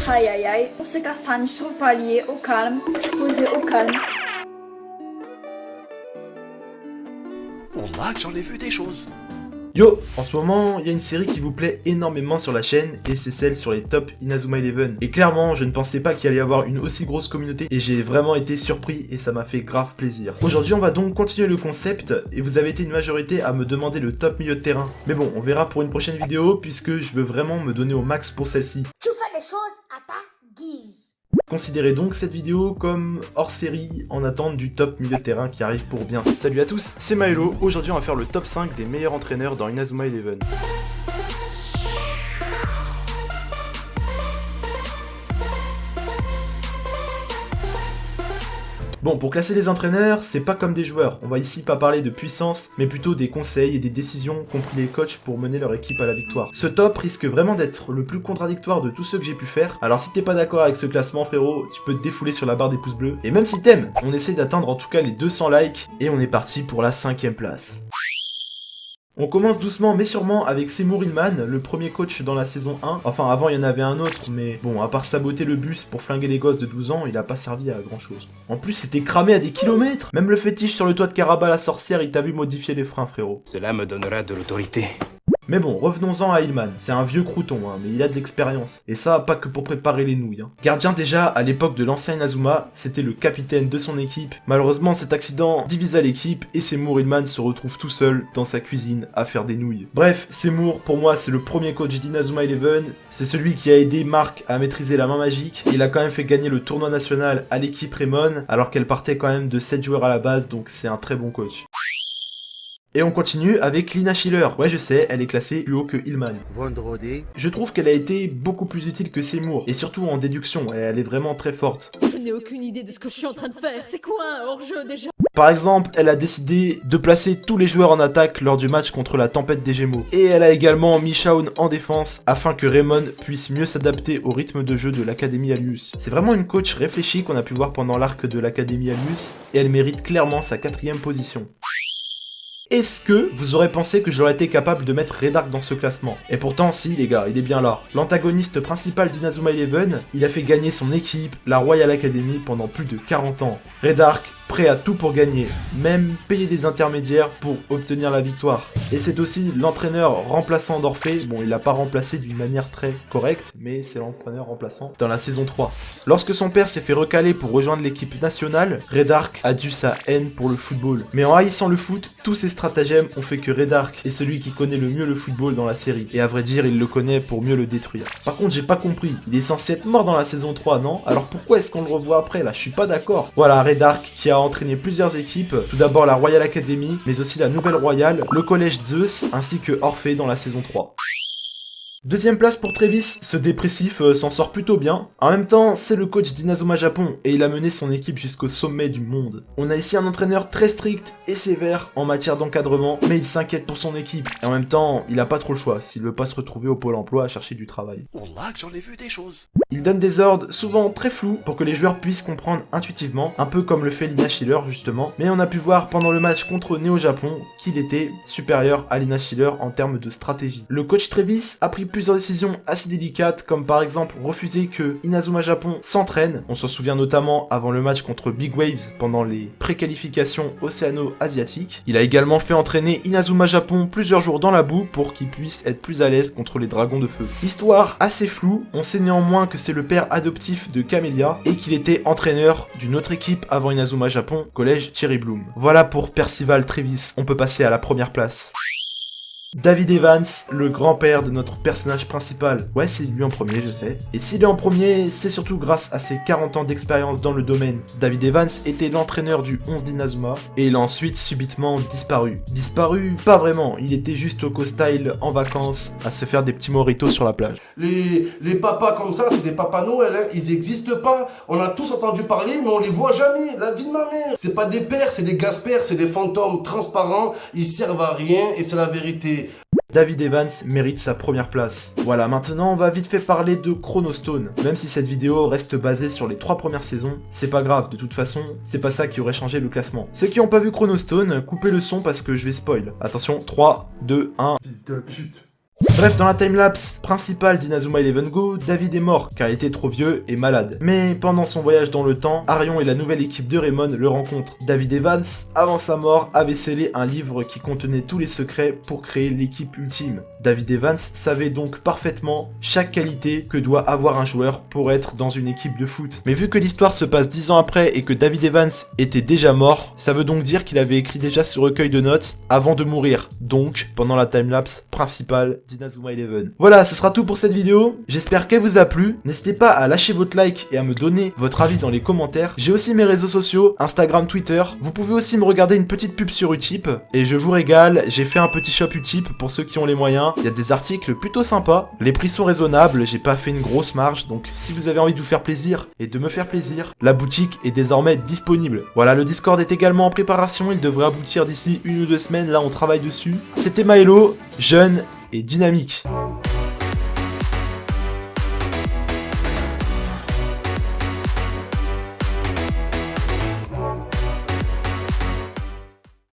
Aïe aïe aïe, on se castagne sur le palier, au calme, posé au calme. Oh Max, j'en ai vu des choses. Yo, en ce moment, il y a une série qui vous plaît énormément sur la chaîne et c'est celle sur les top Inazuma Eleven. Et clairement, je ne pensais pas qu'il allait y avoir une aussi grosse communauté et j'ai vraiment été surpris et ça m'a fait grave plaisir. Aujourd'hui, on va donc continuer le concept et vous avez été une majorité à me demander le top milieu de terrain. Mais bon, on verra pour une prochaine vidéo puisque je veux vraiment me donner au max pour celle-ci. Tu fais des choses à ta guise. Considérez donc cette vidéo comme hors série en attente du top milieu de terrain qui arrive pour bien. Salut à tous, c'est Maelo. Aujourd'hui on va faire le top 5 des meilleurs entraîneurs dans Inazuma Eleven. Bon, pour classer les entraîneurs, c'est pas comme des joueurs. On va ici pas parler de puissance, mais plutôt des conseils et des décisions qu'ont pris les coachs pour mener leur équipe à la victoire. Ce top risque vraiment d'être le plus contradictoire de tous ceux que j'ai pu faire. Alors si t'es pas d'accord avec ce classement, frérot, tu peux te défouler sur la barre des pouces bleus. Et même si t'aimes, on essaie d'atteindre en tout cas les 200 likes, et on est parti pour la 5ème place. On commence doucement mais sûrement avec Seymour Hillman, le premier coach dans la saison 1. Enfin avant il y en avait un autre, mais bon, à part saboter le bus pour flinguer les gosses de 12 ans, il a pas servi à grand chose. En plus c'était cramé à des kilomètres. Même le fétiche sur le toit de Caraba la sorcière, il t'a vu modifier les freins, frérot. Cela me donnera de l'autorité. Mais bon, revenons-en à Hillman. C'est un vieux crouton, hein, mais il a de l'expérience. Et ça, pas que pour préparer les nouilles. Hein. Gardien déjà, à l'époque de l'ancien Inazuma, c'était le capitaine de son équipe. Malheureusement, cet accident divisa l'équipe et Seymour Hillman se retrouve tout seul dans sa cuisine à faire des nouilles. Bref, Seymour, pour moi, c'est le premier coach d'Inazuma Eleven. C'est celui qui a aidé Mark à maîtriser la main magique. Il a quand même fait gagner le tournoi national à l'équipe Raymond, alors qu'elle partait quand même de 7 joueurs à la base, donc c'est un très bon coach. Et on continue avec Lina Schiller. Ouais, je sais, elle est classée plus haut que Hillman. Vendredi. Je trouve qu'elle a été beaucoup plus utile que Seymour, et surtout en déduction, elle est vraiment très forte. Je n'ai aucune idée de ce que je suis en train de faire. C'est quoi un hors-jeu déjà? Par exemple, elle a décidé de placer tous les joueurs en attaque lors du match contre la Tempête des Gémeaux. Et elle a également mis Shaun en défense afin que Raymond puisse mieux s'adapter au rythme de jeu de l'Académie Allius. C'est vraiment une coach réfléchie qu'on a pu voir pendant l'arc de l'Académie Allius, et elle mérite clairement sa 4ème position. Est-ce que vous aurez pensé que j'aurais été capable de mettre Redark dans ce classement? Et pourtant, si les gars, il est bien là. L'antagoniste principal d'Inazuma Eleven, il a fait gagner son équipe, la Royal Academy, pendant plus de 40 ans. Redark, prêt à tout pour gagner, même payer des intermédiaires pour obtenir la victoire. Et c'est aussi l'entraîneur remplaçant d'Orphée, bon il l'a pas remplacé d'une manière très correcte, mais c'est l'entraîneur remplaçant dans la saison 3. Lorsque son père s'est fait recaler pour rejoindre l'équipe nationale, Redark a dû sa haine pour le football. Mais en haïssant le foot, tous ses stratagèmes ont fait que Redark est celui qui connaît le mieux le football dans la série. Et à vrai dire, il le connaît pour mieux le détruire. Par contre, j'ai pas compris, il est censé être mort dans la saison 3, non? Alors pourquoi est-ce qu'on le revoit après là? Je suis pas d'accord. Voilà, Redark qui a entraîné plusieurs équipes, tout d'abord la Royal Academy, mais aussi la Nouvelle Royale, le Collège Zeus, ainsi que Orphée dans la saison 3. Deuxième place pour Travis, ce dépressif s'en sort plutôt bien. En même temps, c'est le coach d'Inazuma Japon et il a mené son équipe jusqu'au sommet du monde. On a ici un entraîneur très strict et sévère en matière d'encadrement, mais il s'inquiète pour son équipe. Et en même temps, il a pas trop le choix s'il veut pas se retrouver au pôle emploi à chercher du travail. Oh Max, j'en ai vu des choses. Il donne des ordres souvent très flous pour que les joueurs puissent comprendre intuitivement, un peu comme le fait Lina Schiller justement. Mais on a pu voir pendant le match contre Neo Japon qu'il était supérieur à Lina Schiller en termes de stratégie. Le coach Travis a pris plusieurs décisions assez délicates, comme par exemple refuser que Inazuma Japon s'entraîne. On s'en souvient notamment avant le match contre Big Waves pendant les préqualifications océano-asiatiques. Il a également fait entraîner Inazuma Japon plusieurs jours dans la boue pour qu'il puisse être plus à l'aise contre les dragons de feu. Histoire assez floue, on sait néanmoins que c'est le père adoptif de Camélia et qu'il était entraîneur d'une autre équipe avant Inazuma Japon, Collège Cherry Bloom. Voilà pour Percival Travis, on peut passer à la première place. David Evans, le grand-père de notre personnage principal. Ouais, c'est lui en premier, je sais. Et s'il est en premier, c'est surtout grâce à ses 40 ans d'expérience dans le domaine. David Evans était l'entraîneur du 11 d'Inazuma, et il a ensuite subitement disparu. Disparu, pas vraiment, il était juste au Coast-Isle en vacances, à se faire des petits mojitos sur la plage. Les papas comme ça, c'est des papas Noël, hein. Ils existent pas. On a tous entendu parler, mais on les voit jamais. La vie de ma mère. C'est pas des pères, c'est des gaspères, c'est des fantômes transparents. Ils servent à rien et c'est la vérité. David Evans mérite sa première place. Voilà, maintenant on va vite fait parler de Chronostone. Même si cette vidéo reste basée sur les 3 premières saisons, c'est pas grave, de toute façon, c'est pas ça qui aurait changé le classement. Ceux qui ont pas vu Chronostone, coupez le son parce que je vais spoil. Attention, 3, 2, 1... Fils de pute. Bref, dans la timelapse principale d'Inazuma Eleven Go, David est mort car il était trop vieux et malade. Mais pendant son voyage dans le temps, Arion et la nouvelle équipe de Raymond le rencontrent. David Evans, avant sa mort, avait scellé un livre qui contenait tous les secrets pour créer l'équipe ultime. David Evans savait donc parfaitement chaque qualité que doit avoir un joueur pour être dans une équipe de foot. Mais vu que l'histoire se passe 10 ans après et que David Evans était déjà mort, ça veut donc dire qu'il avait écrit déjà ce recueil de notes avant de mourir, donc pendant la timelapse principale d'Inazuma Eleven. Voilà, ce sera tout pour cette vidéo, j'espère qu'elle vous a plu, n'hésitez pas à lâcher votre like et à me donner votre avis dans les commentaires. J'ai aussi mes réseaux sociaux, Instagram, Twitter, vous pouvez aussi me regarder une petite pub sur Utip, et je vous régale, j'ai fait un petit shop Utip pour ceux qui ont les moyens, il y a des articles plutôt sympas, les prix sont raisonnables, j'ai pas fait une grosse marge, donc si vous avez envie de vous faire plaisir et de me faire plaisir, la boutique est désormais disponible. Voilà, le Discord est également en préparation, il devrait aboutir d'ici 1 ou 2 semaines, là on travaille dessus. C'était Maelo, jeune et dynamique.